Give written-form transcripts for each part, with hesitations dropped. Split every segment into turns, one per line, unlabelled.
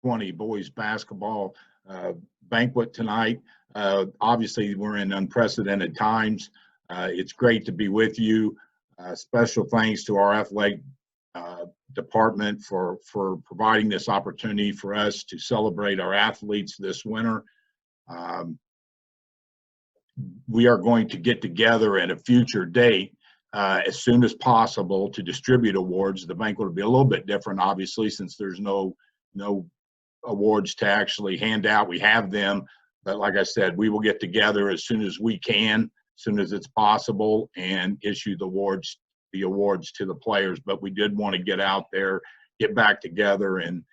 20 boys basketball banquet tonight. Obviously, we're in unprecedented times. It's great to be with you. Special thanks to our athletic department for providing this opportunity for us to celebrate our athletes this winter. We are going to get together at a future date as soon as possible to distribute awards. The banquet will be a little bit different, obviously, since there's no awards to actually hand out. We have them, but like I said, we will get together as soon as we can, as soon as it's possible, and issue the awards to the players. But we did want to get out there, get back together, and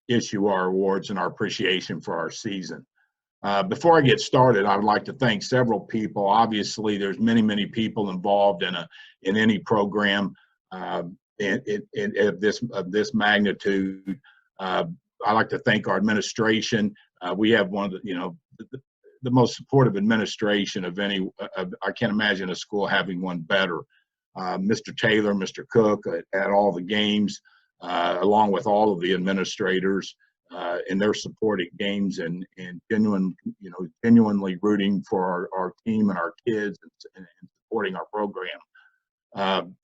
issue our awards and our appreciation for our season. Before I get started, I would like to thank several people. Obviously, there's many people involved in any program of this magnitude. I'd like to thank our administration. We have one of the most supportive administration of any. I can't imagine a school having one better. Mr. Taylor, Mr. Cook at all the games, along with all of the administrators. In their support at games and genuinely rooting for our team and our kids and supporting our program.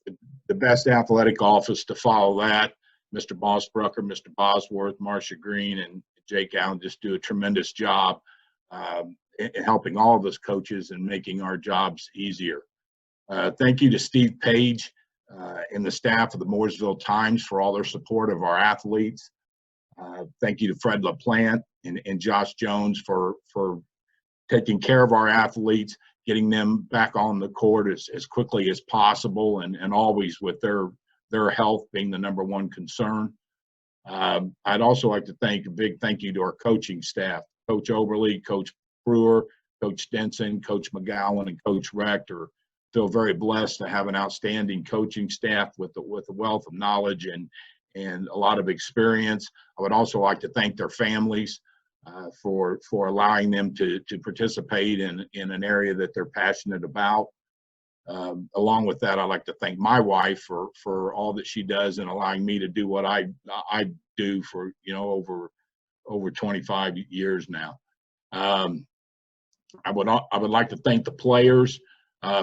The best athletic office to follow that, Mr. Bosbrucker, Mr. Bosworth, Marcia Green, and Jake Allen just do a tremendous job in helping all of us coaches and making our jobs easier. Thank you to Steve Page and the staff of the Mooresville Times for all their support of our athletes. Thank you to Fred LaPlante and Josh Jones for taking care of our athletes, getting them back on the court as quickly as possible, and always with their health being the number one concern. I'd also like to a big thank you to our coaching staff, Coach Oberly, Coach Brewer, Coach Denson, Coach McGowan, and Coach Rector. Feel very blessed to have an outstanding coaching staff with a wealth of knowledge and a lot of experience. I would also like to thank their families for allowing them to participate in an area that they're passionate about. Along with that, I'd like to thank my wife for all that she does in allowing me to do what I do for over 25 years now. I would like to thank the players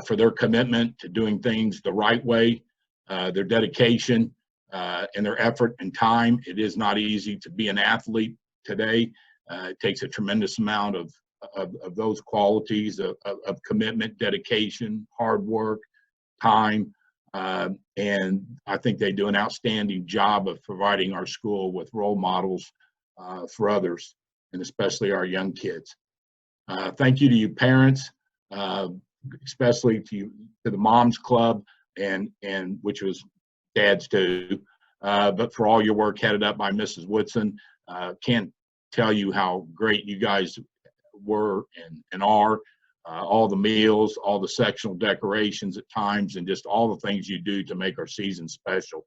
for their commitment to doing things the right way, their dedication, and their effort and time. It is not easy to be an athlete today. It takes a tremendous amount of those qualities of commitment, dedication, hard work, time, and I think they do an outstanding job of providing our school with role models for others, and especially our young kids. Thank you to you parents, especially to the Moms Club, and which was dads too, but for all your work headed up by Mrs. Woodson. Can't tell you how great you guys were and are. All the meals, all the sectional decorations at times, and just all the things you do to make our season special.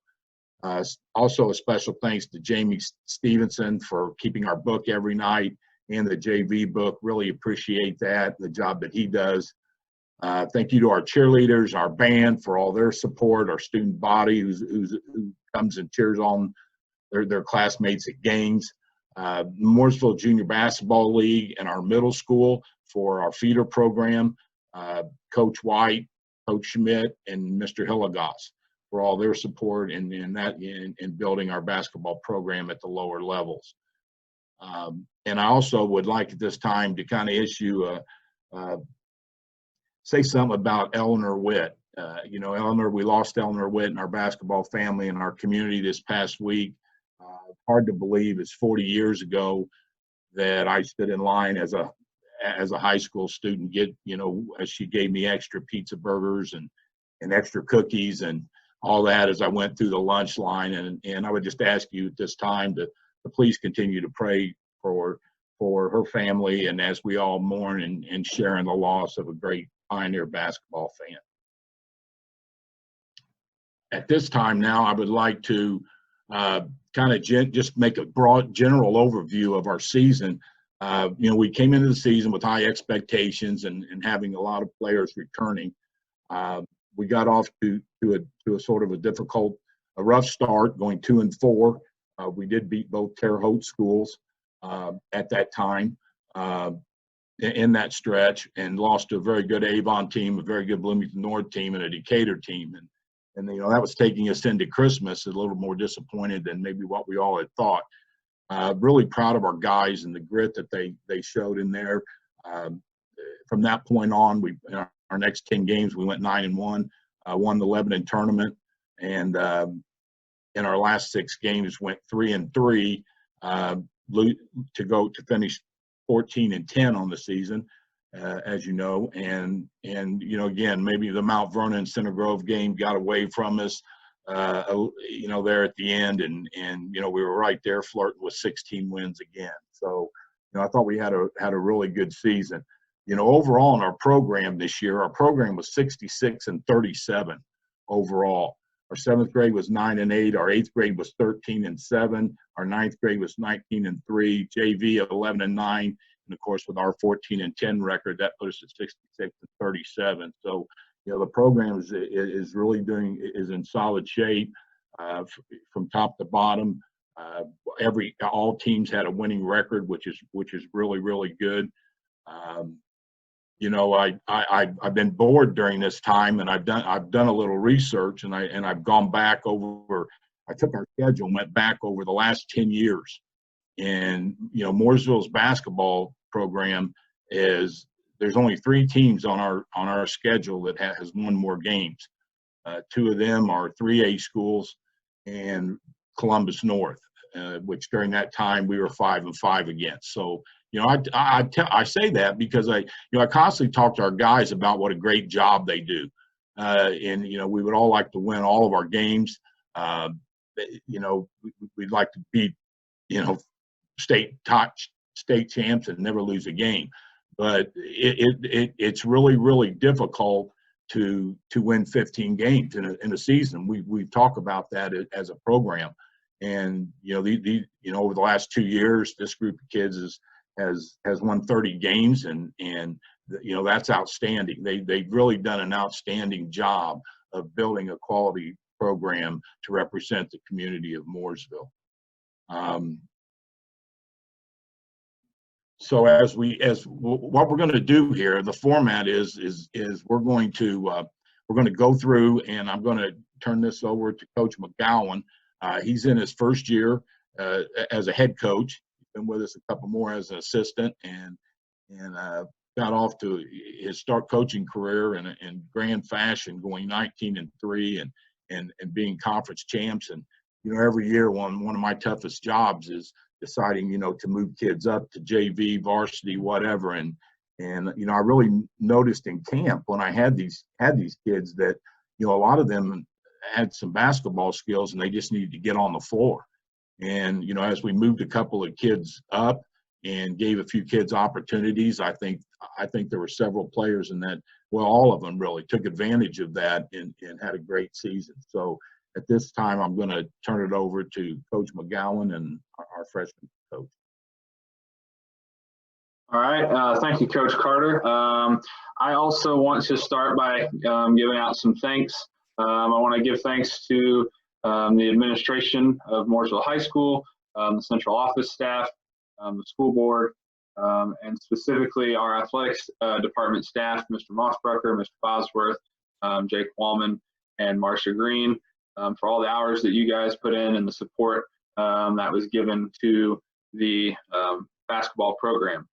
Also a special thanks to Jamie Stevenson for keeping our book every night and the JV book. Really appreciate that, the job that he does. Thank you to our cheerleaders, our band for all their support, our student body who comes and cheers on their classmates at games. Mooresville Junior Basketball League and our middle school for our feeder program, Coach White, Coach Schmidt, and Mr. Hilligoss for all their support in building our basketball program at the lower levels. And I also would like at this time to kind of issue say something about Eleanor Witt. Eleanor, we lost Eleanor Witt in our basketball family and our community this past week. Hard to believe it's 40 years ago that I stood in line as a high school student, as she gave me extra pizza burgers and extra cookies and all that as I went through the lunch line. And I would just ask you at this time to please continue to pray for her family, and as we all mourn and share in the loss of a great Pioneer basketball fan. At this time now, I would like to just make a broad general overview of our season. We came into the season with high expectations and having a lot of players returning. We got off to a sort of a rough start, going 2-4. We did beat both Terre Haute schools at that time in that stretch, and lost to a very good Avon team, a very good Bloomington North team, and a Decatur team. And that was taking us into Christmas a little more disappointed than maybe what we all had thought. Really proud of our guys and the grit that they showed in there. From that point on, in our next 10 games, we went 9-1, won the Lebanon tournament, and in our last 6 games went 3-3 to finish 14-10 on the season, as you know. And again, maybe the Mount Vernon Center Grove game got away from us, there at the end, and we were right there flirting with 16 wins again. So I thought we had a really good season. Overall in our program this year, our program was 66-37 overall. Our 7th grade was 9-8. Our 8th grade was 13-7. Our 9th grade was 19-3. JV 11-9, and of course with our 14-10 record, that put us at 66-37. So the program is really is in solid shape from top to bottom. All teams had a winning record, which is really, really good. I've been bored during this time, and I've done a little research, and I've gone back over. I took our schedule and went back over the last 10 years, and Mooresville's basketball program there's only 3 teams on our schedule that has won more games. 2 of them are 3A schools and Columbus North, which during that time we were 5-5 against. So I say that because I constantly talk to our guys about what a great job they do, and we would all like to win all of our games. We'd like to beat state champs and never lose a game, but it's really, really difficult to win 15 games in a season. We talk about that as a program, and over the last 2 years, this group of kids has won 30 games, and that's outstanding. They've really done an outstanding job of building a quality program to represent the community of Mooresville. So what we're going to do here, the format is we're going to go through, and I'm going to turn this over to Coach McGowan. He's in his first year as a head coach. He's been with us a couple more as an assistant, and got off to his start coaching career in grand fashion, going 19-3 and being conference champs. And every year one of my toughest jobs is deciding to move kids up to JV, varsity, whatever. And I really noticed in camp when I had these kids that a lot of them had some basketball skills and they just needed to get on the floor. And as we moved a couple of kids up and gave a few kids opportunities, I think there were several players in that, well, all of them really took advantage of that and had a great season. So at this time, I'm going to turn it over to Coach McGowan and our freshman coach.
All right. Thank you, Coach Carter. I also want to start by giving out some thanks. I want to give thanks to the administration of Mooresville High School, the central office staff, the school board, and specifically our athletics department staff, Mr. Mossbrucker, Mr. Bosworth, Jake Wallman, and Marcia Green, for all the hours that you guys put in and the support that was given to the basketball program.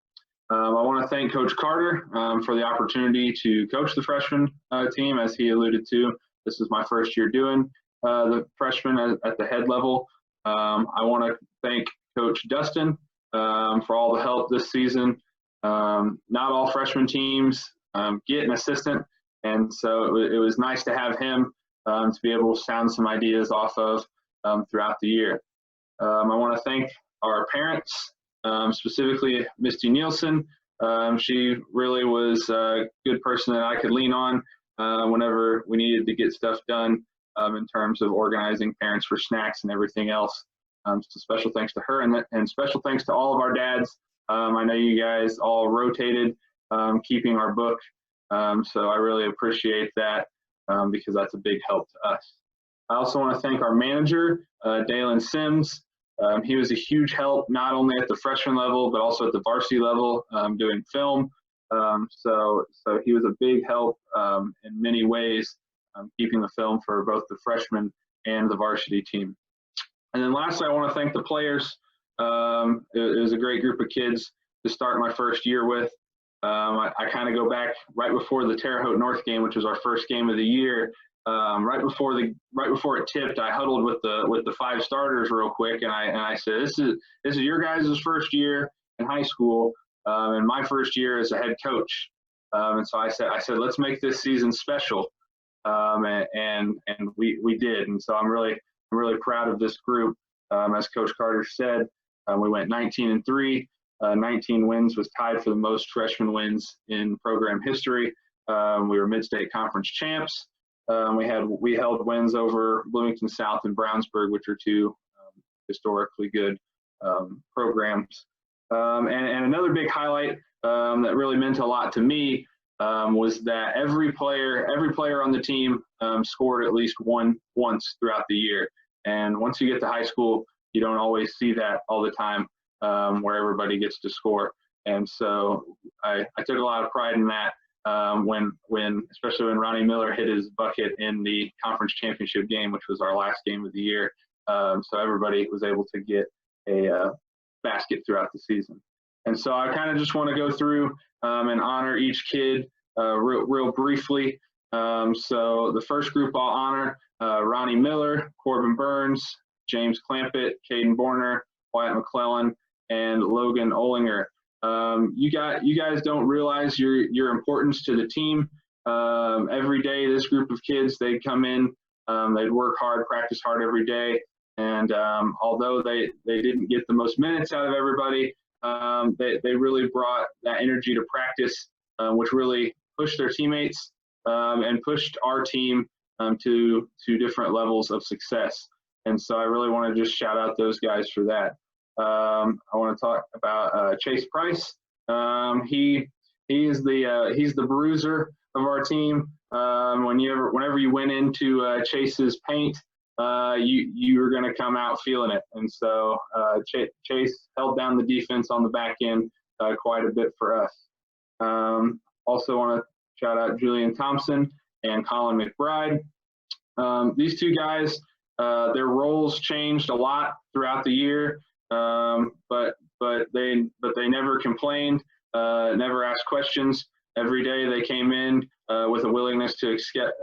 I want to thank Coach Carter for the opportunity to coach the freshman team. As he alluded to, this is my first year doing the freshman at the head level. I want to thank Coach Dustin for all the help this season. Not all freshman teams get an assistant, and so it was nice to have him to be able to sound some ideas off of throughout the year. I want to thank our parents, specifically Misty Nielsen. She really was a good person that I could lean on whenever we needed to get stuff done in terms of organizing parents for snacks and everything else. So special thanks to her, and special thanks to all of our dads. I know you guys all rotated keeping our book, so I really appreciate that because that's a big help to us. I also want to thank our manager, Dalen Sims. He was a huge help, not only at the freshman level, but also at the varsity level, doing film. So he was a big help in many ways, keeping the film for both the freshmen and the varsity team. And then lastly, I want to thank the players. It was a great group of kids to start my first year with. I kind of go back right before the Terre Haute North game, which was our first game of the year. Right before it tipped, I huddled with the 5 starters real quick, and I said, "This is your guys' first year in high school, and my first year as a head coach." And so I said, "Let's make this season special," and we did. And so I'm really proud of this group. As Coach Carter said, we went 19-3. 19 wins was tied for the most freshman wins in program history. We were Mid-State Conference champs. We held wins over Bloomington South and Brownsburg, which are 2 historically good programs. And another big highlight that really meant a lot to me was that every player on the team scored at least once throughout the year. And once you get to high school, you don't always see that all the time, where everybody gets to score. And so I took a lot of pride in that. Especially when Ronnie Miller hit his bucket in the conference championship game, which was our last game of the year. So everybody was able to get a basket throughout the season. And so I kind of just want to go through and honor each kid real briefly. So the first group I'll honor, Ronnie Miller, Corbin Burns, James Clampett, Caden Borner, Wyatt McClellan, and Logan Olinger. You guys don't realize your importance to the team. Every day, this group of kids, they'd come in, they'd work hard, practice hard every day. And although they didn't get the most minutes out of everybody, they really brought that energy to practice, which really pushed their teammates and pushed our team to different levels of success. And so I really want to just shout out those guys for that. I want to talk about Chase Price. He's the bruiser of our team. Whenever you went into Chase's paint, you were going to come out feeling it. And so Chase held down the defense on the back end quite a bit for us. Also want to shout out Julian Thompson and Colin McBride. These 2 guys, their roles changed a lot throughout the year, but they never complained, never asked questions. Every day they came in with a willingness to accept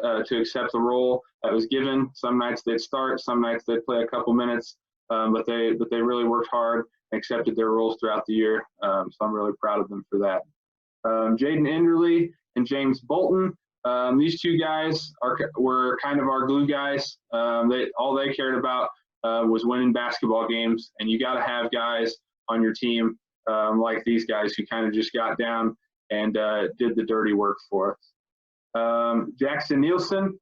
the role that was given. Some nights they'd start, some nights they'd play a couple minutes, but they really worked hard and accepted their roles throughout the year. So I'm really proud of them for that. Jaden Enderly and James Bolton. These 2 guys were kind of our glue guys. All they cared about was winning basketball games, and you got to have guys on your team like these guys who kind of just got down and did the dirty work for us. Jackson Nielsen,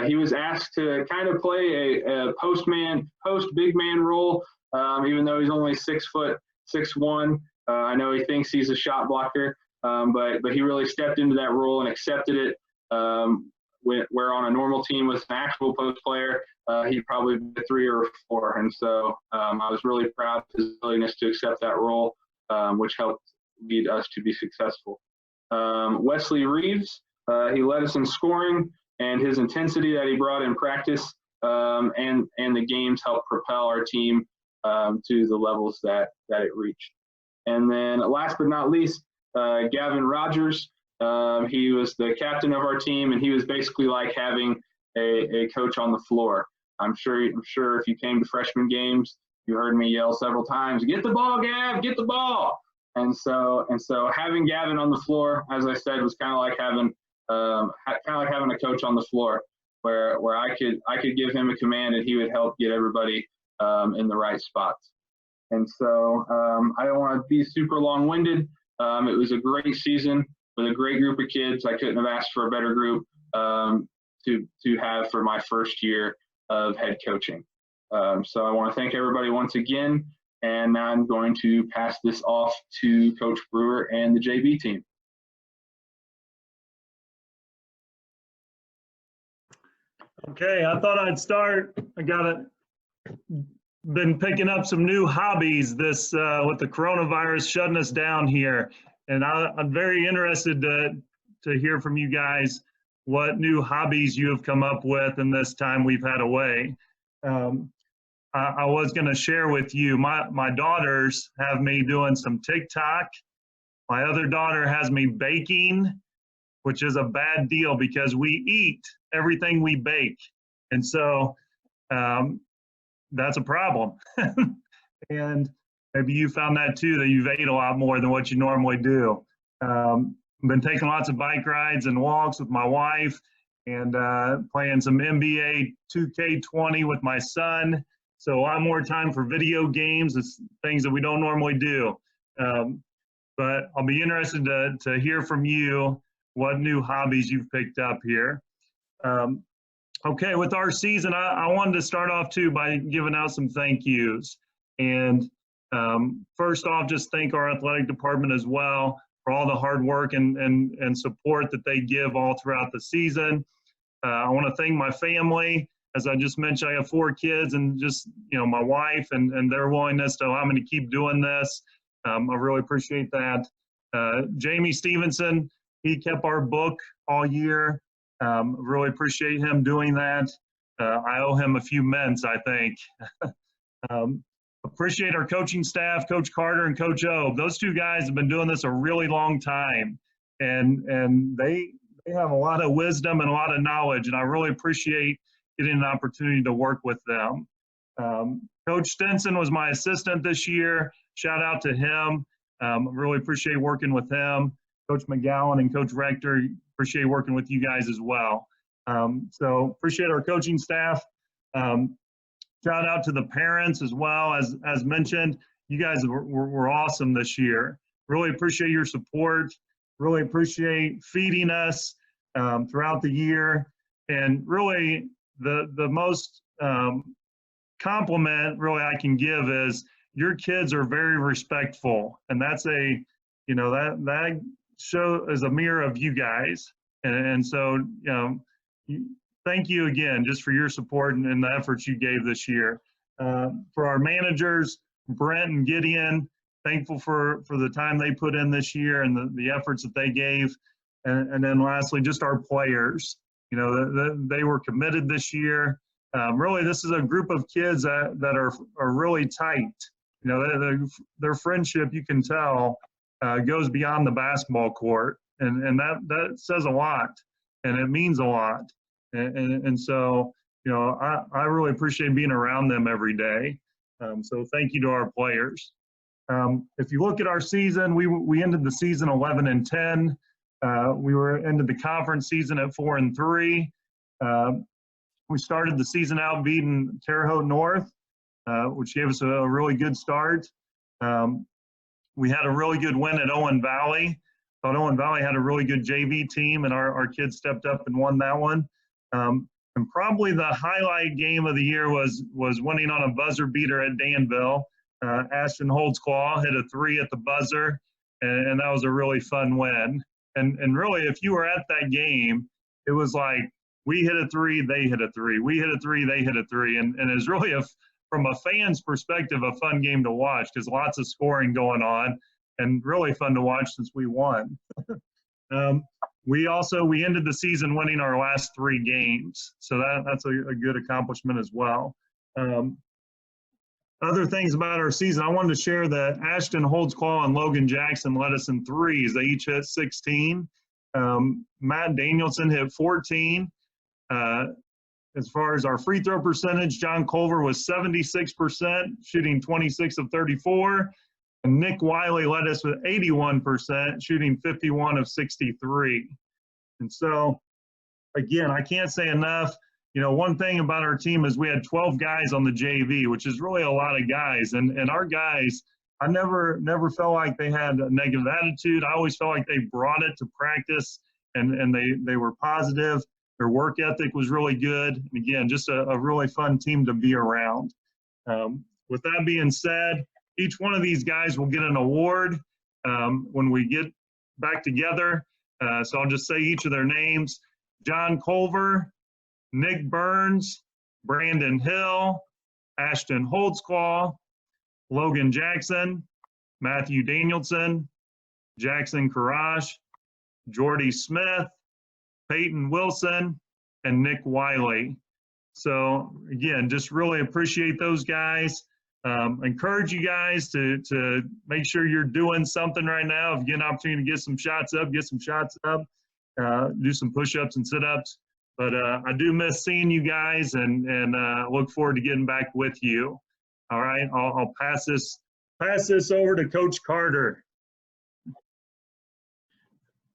he was asked to kind of play a post big man role, even though he's only 6'1". I know he thinks he's a shot blocker, but he really stepped into that role and accepted it. Where on a normal team with an actual post player, he'd probably be a 3 or 4. And so I was really proud of his willingness to accept that role, which helped lead us to be successful. Wesley Reeves, he led us in scoring, and his intensity that he brought in practice and the games helped propel our team to the levels that it reached. And then last but not least, Gavin Rogers. He was the captain of our team, and he was basically like having a coach on the floor. I'm sure if you came to freshman games, you heard me yell several times, "Get the ball, Gav! Get the ball!" And so having Gavin on the floor, as I said, was kind of like having a coach on the floor, where I could give him a command and he would help get everybody in the right spots. And so I don't want to be super long-winded. It was a great season with a great group of kids. I couldn't have asked for a better group to have for my first year of head coaching. So I want to thank everybody once again, and now I'm going to pass this off to Coach Brewer and the JV team.
Okay, I thought I'd start. I got been picking up some new hobbies this with the coronavirus shutting us down here, and I'm very interested to hear from you guys what new hobbies you have come up with in this time we've had away. I was going to share with you, my daughters have me doing some TikTok. My other daughter has me baking, which is a bad deal because we eat everything we bake, and so that's a problem. And maybe you found that too, that you've ate a lot more than what you normally do. I've been taking lots of bike rides and walks with my wife, and playing some NBA 2K20 with my son. So a lot more time for video games. It's things that we don't normally do. But I'll be interested to hear from you what new hobbies you've picked up here. Okay, with our season, I wanted to start off too by giving out some thank yous. And first off, just thank our athletic department as well for all the hard work and support that they give all throughout the season. I want to thank my family. As I just mentioned, I have 4 kids, and just, my wife and their willingness to allow me to keep doing this. I really appreciate that. Jamie Stevenson, he kept our book all year. Really appreciate him doing that. I owe him a few mints, I think. Appreciate our coaching staff, Coach Carter and Coach O. Those 2 guys have been doing this a really long time, and they have a lot of wisdom and a lot of knowledge, and I really appreciate getting an opportunity to work with them. Coach Stinson was my assistant this year. Shout out to him. Really appreciate working with him. Coach McGowan and Coach Rector, appreciate working with you guys as well. So appreciate our coaching staff. Shout out to the parents as well. As mentioned, you guys were awesome this year. Really appreciate your support. Really appreciate feeding us throughout the year. And really the most compliment really I can give is your kids are very respectful. And that's that show is a mirror of you guys. And so, thank you again just for your support and the efforts you gave this year. For our managers, Brent and Gideon, thankful for the time they put in this year and the efforts that they gave. And then lastly, just our players. They were committed this year. Really, this is a group of kids that are really tight. Their friendship, you can tell, goes beyond the basketball court. And that says a lot, and it means a lot. And so, I really appreciate being around them every day. So thank you to our players. If you look at our season, we ended the season 11-10. We ended the conference season at 4-3. We started the season out beating Terre Haute North, which gave us a really good start. We had a really good win at Owen Valley. Thought Owen Valley had a really good JV team, and our kids stepped up and won that one. And probably the highlight game of the year was winning on a buzzer beater at Danville. Ashton Holdsclaw hit a 3 at the buzzer, and that was a really fun win. And really, if you were at that game, it was like we hit a 3, they hit a 3. We hit a 3, they hit a 3. And it's really, from a fan's perspective, a fun game to watch because lots of scoring going on and really fun to watch since we won. We ended the season winning our last 3 games. So that's a good accomplishment as well. Other things about our season, I wanted to share that Ashton Holdsclaw and Logan Jackson led us in threes. They each hit 16. Matt Danielson hit 14. As far as our free throw percentage, John Culver was 76%, shooting 26 of 34. And Nick Wiley led us with 81%, shooting 51 of 63. And so, again, I can't say enough. One thing about our team is we had 12 guys on the JV, which is really a lot of guys. And our guys, I never felt like they had a negative attitude. I always felt like they brought it to practice, and they were positive. Their work ethic was really good. And again, just a really fun team to be around. With that being said, each one of these guys will get an award when we get back together. So I'll just say each of their names. John Culver, Nick Burns, Brandon Hill, Ashton Holdsclaw, Logan Jackson, Matthew Danielson, Jackson Courage, Jordy Smith, Peyton Wilson, and Nick Wiley. So again, just really appreciate those guys. Encourage you guys to make sure you're doing something right now. If you get an opportunity to get some shots up, get some shots up, do some push-ups and sit-ups. But I do miss seeing you guys, and look forward to getting back with you. All right, I'll pass this over to Coach Carter.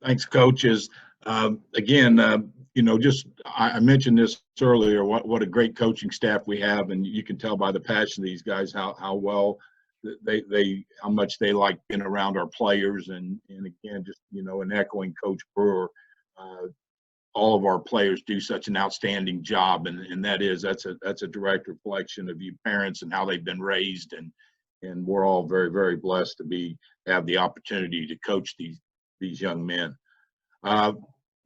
Thanks, coaches. Again, you know, I mentioned this earlier, what a great coaching staff we have, and you can tell by the passion of these guys how well how much they like being around our players, and again, just, you know, and echoing Coach Brewer, all of our players do such an outstanding job, and that's a direct reflection of you parents and how they've been raised, and we're all very, very blessed to have the opportunity to coach these young men.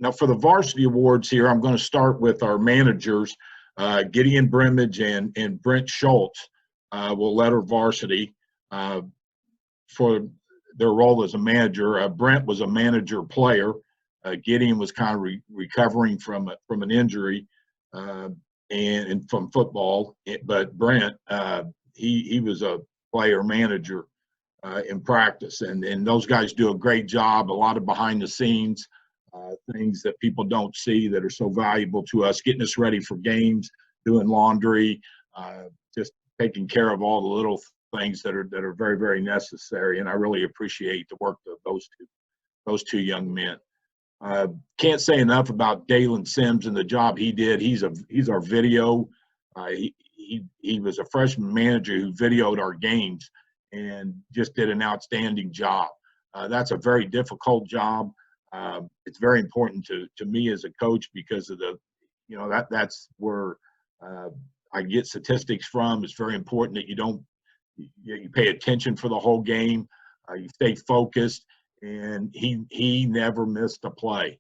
Now for the Varsity Awards here, I'm going to start with our managers. Gideon Brimage and Brent Schultz will letter varsity for their role as a manager. Brent was a manager player. Gideon was kind of recovering from an injury and from football, but Brent, he was a player manager in practice, and those guys do a great job. A lot of behind the scenes things that people don't see that are so valuable to us, getting us ready for games, doing laundry, just taking care of all the little things that are very, very necessary. And I really appreciate the work of those two young men. Can't say enough about Dalen Sims and the job he did. He's our video. He was a freshman manager who videoed our games and just did an outstanding job. That's a very difficult job. It's very important to me as a coach because of that's where I get statistics from. It's very important that you pay attention for the whole game. You stay focused, and he never missed a play.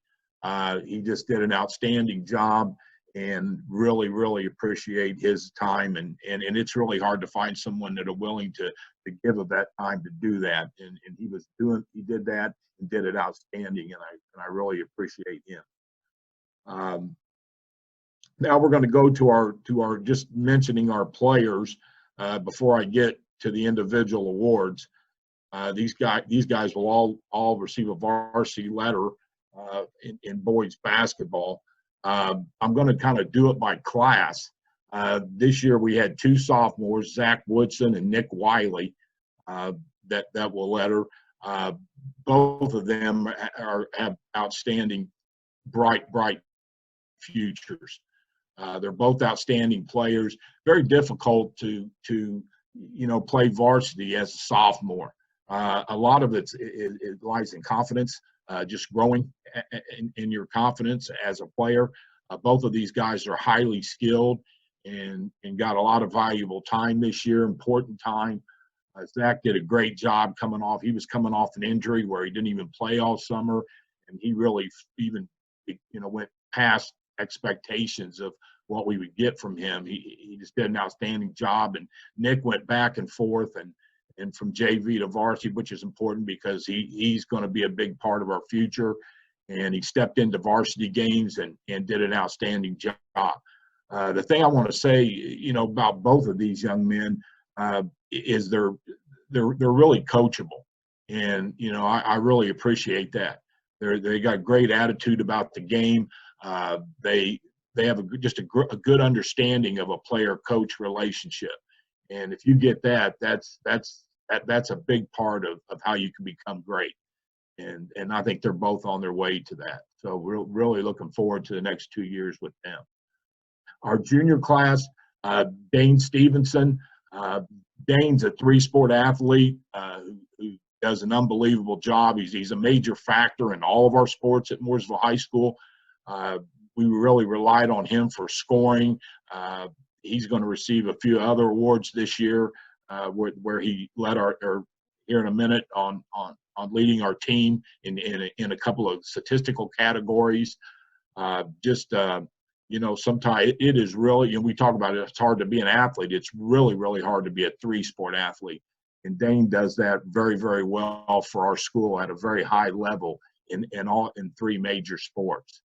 He just did an outstanding job, and really, really appreciate his time. And it's really hard to find someone that are willing to give of that time to do that. And he did that and did it outstanding, and I really appreciate him. Now we're going to go to our just mentioning our players before I get to the individual awards. These guys will all receive a varsity letter in boys basketball. I'm going to kind of do it by class. This year we had two sophomores, Zach Woodson and Nick Wiley, that will letter. Both of them have outstanding, bright futures. They're both outstanding players. Very difficult to play varsity as a sophomore. A lot of it lies in confidence, just growing in your confidence as a player. Both of these guys are highly skilled and got a lot of valuable time this year, important time. Zach did a great job coming off. He was coming off an injury where he didn't even play all summer, and he really even went past expectations of what we would get from him. He just did an outstanding job, and Nick went back and forth and from JV to varsity, which is important because he's going to be a big part of our future, and he stepped into varsity games and did an outstanding job. The thing I want to say, about both of these young men is they're really coachable, and I really appreciate that. They got a great attitude about the game. They have just a good understanding of a player-coach relationship, and if you get that, that's a big part of how you can become great. And I think they're both on their way to that. So we're really looking forward to the next 2 years with them. Our junior class, Dane Stevenson. Dane's a three-sport athlete who does an unbelievable job. He's a major factor in all of our sports at Mooresville High School. We really relied on him for scoring. He's going to receive a few other awards this year where he led here in a minute on leading our team in a couple of statistical categories. sometimes it is really, we talk about it, it's hard to be an athlete. It's really, really hard to be a three-sport athlete. And Dane does that very, very well for our school at a very high level in three major sports.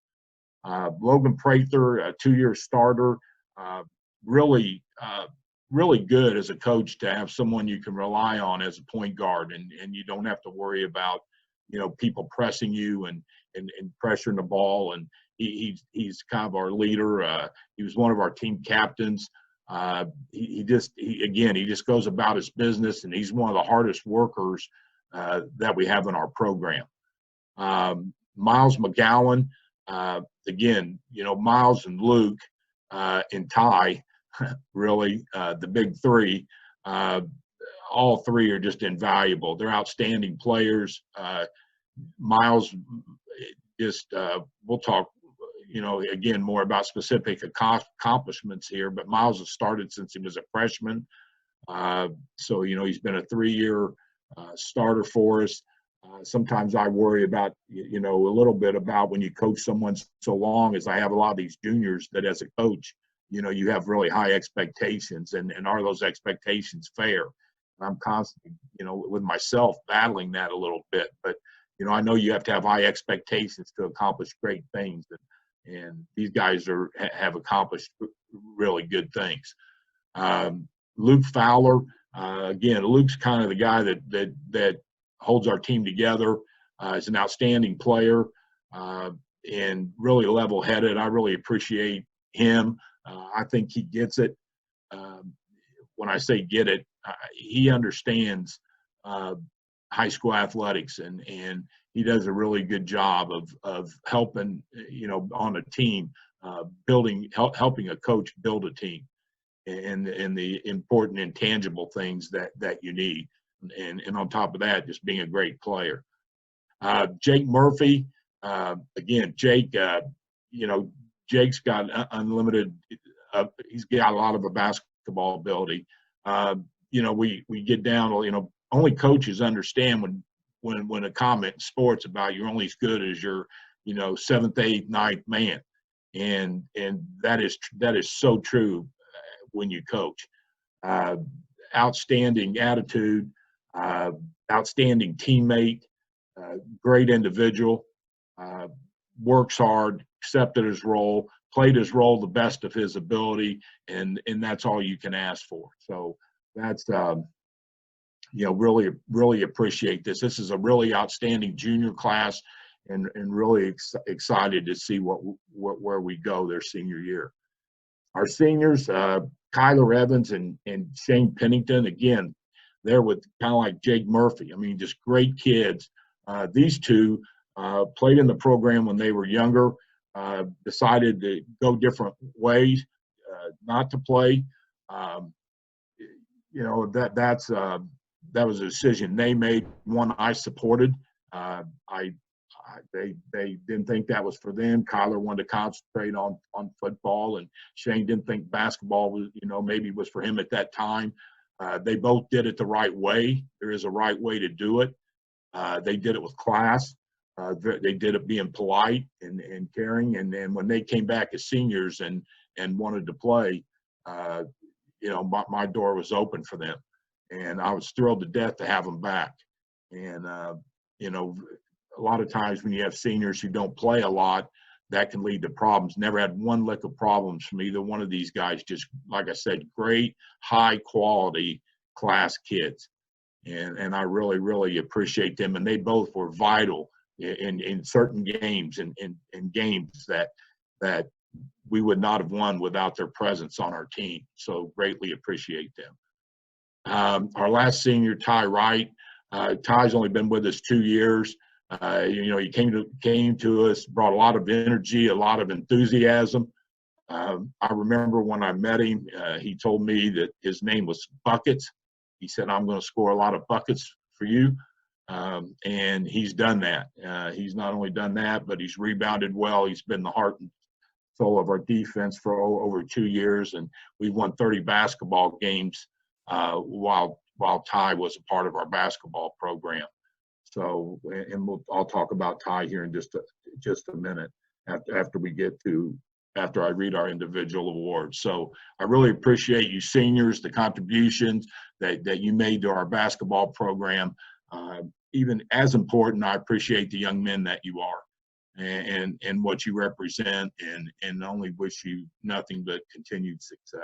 Logan Prather, a 2-year starter, really, really good as a coach to have someone you can rely on as a point guard, and you don't have to worry about, people pressing you and pressuring the ball. And he's kind of our leader. He was one of our team captains. He just goes about his business, and he's one of the hardest workers that we have in our program. Miles McGowan, again, Miles and Luke and Ty, really the big three. All three are just invaluable. They're outstanding players. Miles, we'll talk, again, more about specific accomplishments here, but Miles has started since he was a freshman. So, he's been a 3-year starter for us. Sometimes I worry about, a little bit about when you coach someone so long, as I have a lot of these juniors, that as a coach, you have really high expectations, and are those expectations fair? I'm constantly, with myself battling that a little bit, but I know you have to have high expectations to accomplish great things, and these guys have accomplished really good things. Luke Fowler, again, Luke's kind of the guy that holds our team together. He's an outstanding player and really level-headed. I really appreciate him. I think he gets it. When I say get it, he understands high school athletics, and he does a really good job of helping, on a team, helping a coach build a team, and the important intangible things that you need. And on top of that, just being a great player. Jake Murphy, again, Jake, Jake's got unlimited, he's got a lot of a basketball ability. We get down, only coaches understand when a comment in sports about you're only as good as your, 7th, 8th, 9th man. And that is so true when you coach. Outstanding attitude, outstanding teammate, great individual, works hard, accepted his role, played his role the best of his ability, and that's all you can ask for. So that's, really, really appreciate this. This is a really outstanding junior class, and really excited to see where we go their senior year. Our seniors, Kyler Evans and Shane Pennington, again, they're with kind of like Jake Murphy. I mean, just great kids. These two played in the program when they were younger, decided to go different ways, not to play. That was a decision they made, one I supported. They didn't think that was for them. Kyler wanted to concentrate on football, and Shane didn't think basketball was, maybe was for him at that time. They both did it the right way. There is a right way to do it. They did it with class. They did it being polite and caring. And then when they came back as seniors and wanted to play, my door was open for them. And I was thrilled to death to have them back. And, a lot of times when you have seniors who don't play a lot, that can lead to problems. Never had one lick of problems from either one of these guys. Just, like I said, great, high-quality class kids. And I really, really appreciate them. And they both were vital in certain games and games that we would not have won without their presence on our team. So greatly appreciate them. Our last senior, Ty Wright. Ty's only been with us 2 years. He came to us, brought a lot of energy, a lot of enthusiasm. I remember when I met him, he told me that his name was Buckets. He said, "I'm going to score a lot of buckets for you." And he's done that. He's not only done that, but he's rebounded well. He's been the heart and soul of our defense for over 2 years, and we've won 30 basketball games while Ty was a part of our basketball program. So, and I'll talk about Ty here in just a minute after we get to after I read our individual awards. So I really appreciate you seniors, the contributions that you made to our basketball program. Even as important, I appreciate the young men that you are and what you represent, and only wish you nothing but continued success.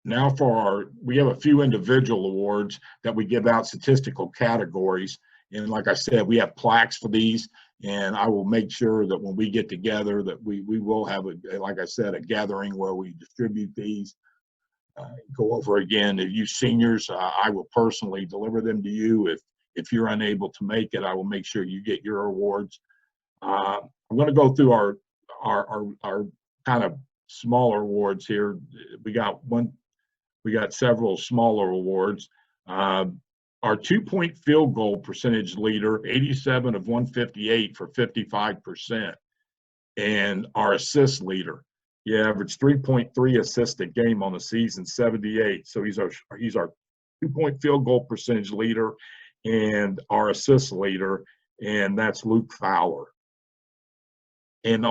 Now we have a few individual awards that we give out, statistical categories. And like I said, we have plaques for these, and I will make sure that when we get together that we will have, like I said, a gathering where we distribute these, go over again. If you seniors, I will personally deliver them to you. If you're unable to make it, I will make sure you get your awards. I'm going to go through our kind of smaller awards here. We got several smaller awards. Our 2-point field goal percentage leader, 87 of 158 for 55%. And our assist leader, he averaged 3.3 assists a game on the season, 78. So he's our 2-point field goal percentage leader and our assist leader, and that's Luke Fowler. And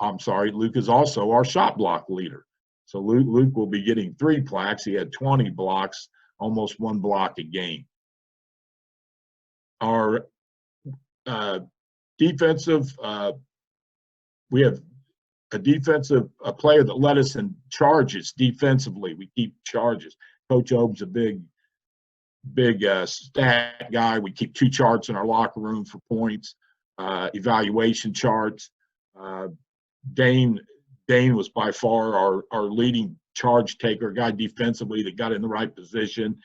I'm sorry, Luke is also our shot block leader. So Luke will be getting 3 plaques. He had 20 blocks, almost 1 block a game. Our defensive, we have a defensive player that led us in charges defensively. We keep charges. Coach Obe's a big stat guy. We keep 2 charts in our locker room for points, evaluation charts. Dane was by far our leading charge taker, guy defensively that got in the right position.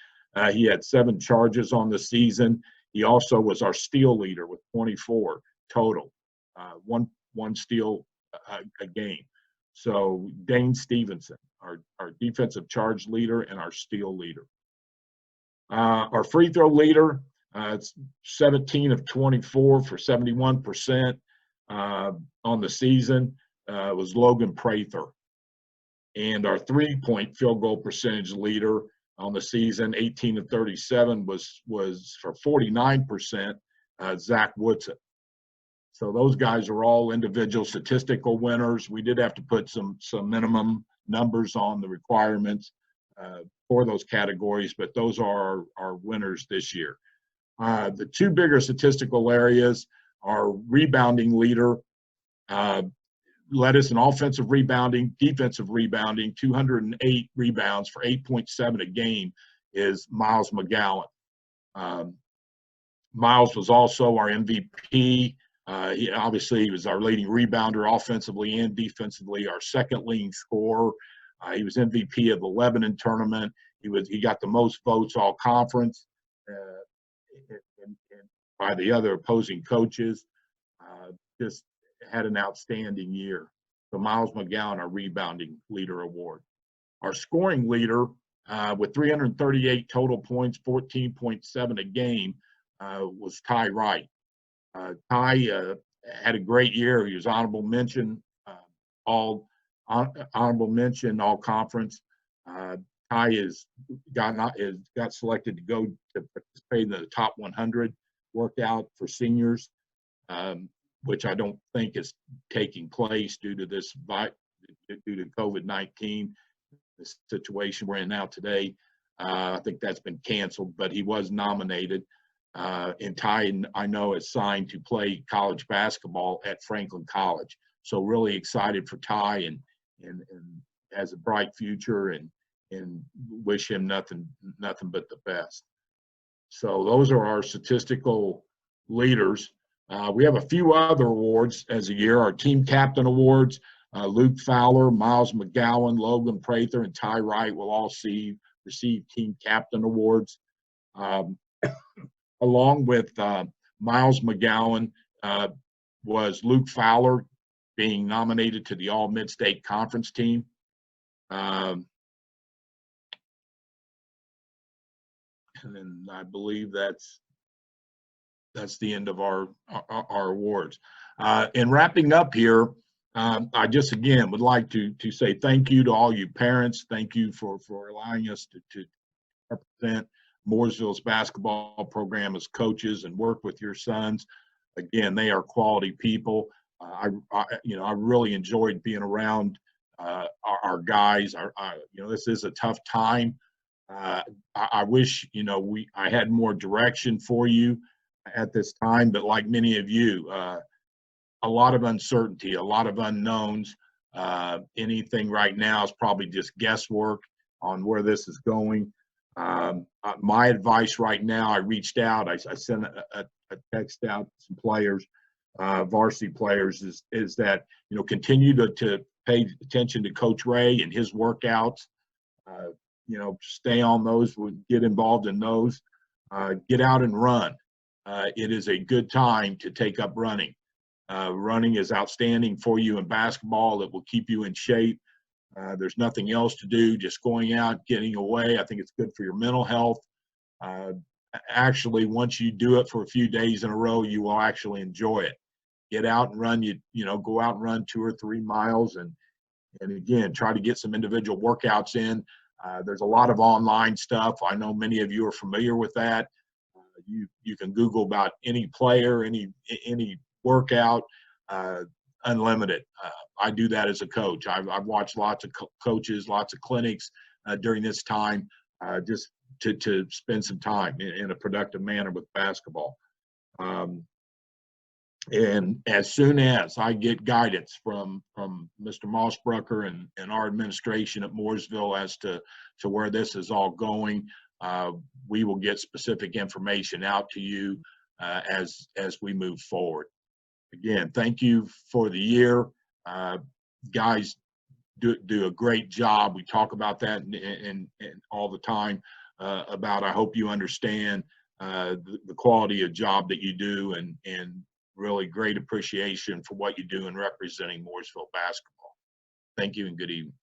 He had 7 charges on the season. He also was our steal leader with 24 total, one steal a game. So Dane Stevenson, our defensive charge leader and our steal leader. Our free throw leader, it's 17 of 24 for 71% on the season. Was Logan Prather. And our 3-point field goal percentage leader on the season, 18 of 37, was for 49%, Zach Woodson. So those guys are all individual statistical winners. We did have to put some minimum numbers on the requirements for those categories, but those are our winners this year. The 2 bigger statistical areas are rebounding leader, led us in offensive rebounding, defensive rebounding, 208 rebounds for 8.7 a game is Miles McGowan. Miles was also our MVP. He was our leading rebounder offensively and defensively, our second leading scorer. He was MVP of the Lebanon tournament. He got the most votes all conference and by the other opposing coaches. Just had an outstanding year. So Miles McGowan, our rebounding leader award. Our scoring leader with 338 total points, 14.7 a game, was Ty Wright. Ty had a great year. He was honorable mention all conference. Ty got selected to go to participate in the top 100 workout for seniors, which I don't think is taking place due to COVID-19, the situation we're in now today. I think that's been canceled, but he was nominated. And Ty, I know, is signed to play college basketball at Franklin College. So really excited for Ty and has a bright future and wish him nothing but the best. So those are our statistical leaders. We have a few other awards as a year. Our team captain awards, Luke Fowler, Miles McGowan, Logan Prather, and Ty Wright will all receive team captain awards. Along with Miles McGowan was Luke Fowler being nominated to the All Mid-State Conference team. And then I believe that's the end of our awards. In wrapping up here, I just again would like to say thank you to all you parents. Thank you for allowing us to represent Mooresville's basketball program as coaches and work with your sons. Again, they are quality people. I really enjoyed being around our guys. This is a tough time. I wish, I had more direction for you at this time, but like many of you, a lot of uncertainty, a lot of unknowns. Anything right now is probably just guesswork on where this is going. My advice right now, I reached out, I sent a text out to some players, varsity players, is that, continue to pay attention to Coach Ray and his workouts. Stay on those, get involved in those, get out and run. It is a good time to take up running. Running is outstanding for you in basketball. It will keep you in shape. There's nothing else to do, just going out, getting away. I think it's good for your mental health. Actually, once you do it for a few days in a row, you will actually enjoy it. Get out and run, go out and run 2 or 3 miles, and again, try to get some individual workouts in. There's a lot of online stuff. I know many of you are familiar with that. You can Google about any player, any workout, unlimited. I do that as a coach. I've watched lots of coaches, lots of clinics during this time, just to spend some time in a productive manner with basketball. And as soon as I get guidance from Mr. Mossbrucker and our administration at Mooresville as to where this is all going, we will get specific information out to you as we move forward. Again, thank you for the year. Guys do a great job. We talk about that and all the time about, I hope you understand the quality of job that you do, and really great appreciation for what you do in representing Mooresville basketball. Thank you and good evening.